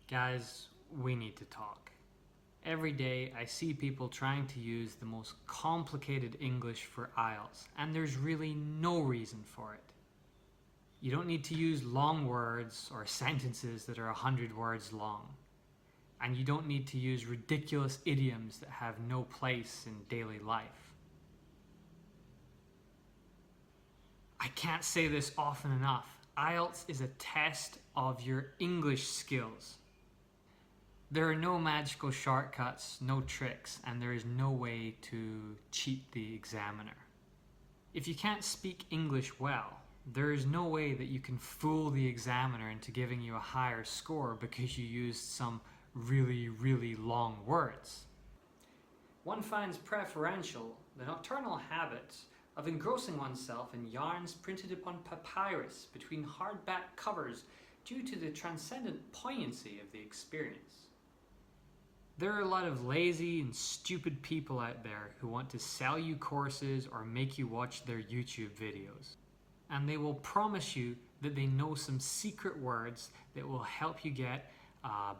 Guys, we need to talk. Every day I see people trying to use the most complicated English for IELTS, and there's really no reason for it. You don't need to use long words or sentences that are 100 words long. And you don't need to use ridiculous idioms that have no place in daily life. I can't say this often enough. IELTS is a test of your English skills. There are no magical shortcuts, no tricks, and there is no way to cheat the examiner. If you can't speak English well, there is no way that you can fool the examiner into giving you a higher score because you used some really long words. One finds preferential the nocturnal habit of engrossing oneself in yarns printed upon papyrus between hardback covers due to the transcendent poignancy of the experience. There are a lot of lazy and stupid people out there who want to sell you courses or make you watch their YouTube videos. And they will promise you that they know some secret words that will help you get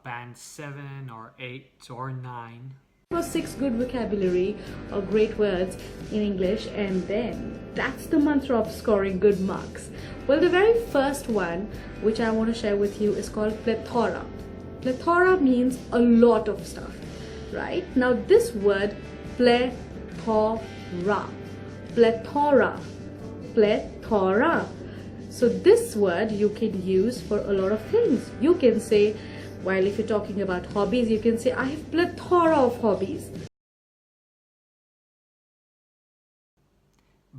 band 7 or 8 or 9. Or 6 good vocabulary or great words in English, and then that's the mantra of scoring good marks. Well, the very first one which I want to share with you is called plethora. Plethora means a lot of stuff, right? Now this word plethora, so this word you can use for a lot of things. You can say, while if you're talking about hobbies, you can say, I have plethora of hobbies.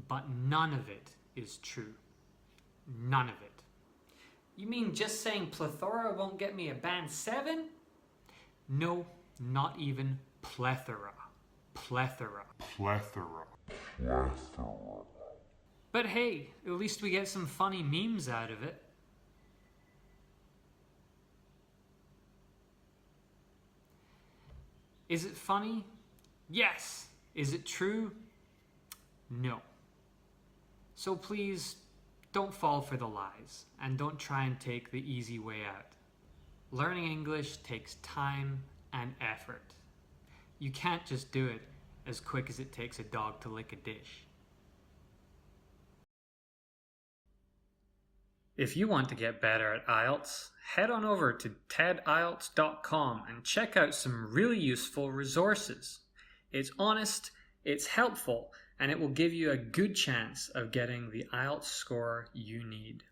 But none of it is true. None of it. You mean just saying plethora won't get me a band 7? No, not even plethora. Plethora. But hey, at least we get some funny memes out of it. Is it funny? Yes. Is it true? No. So please, don't fall for the lies, and don't try and take the easy way out. Learning English takes time and effort. You can't just do it as quick as it takes a dog to lick a dish. If you want to get better at IELTS, head on over to TED-IELTS.com and check out some really useful resources. It's honest, it's helpful, and it will give you a good chance of getting the IELTS score you need.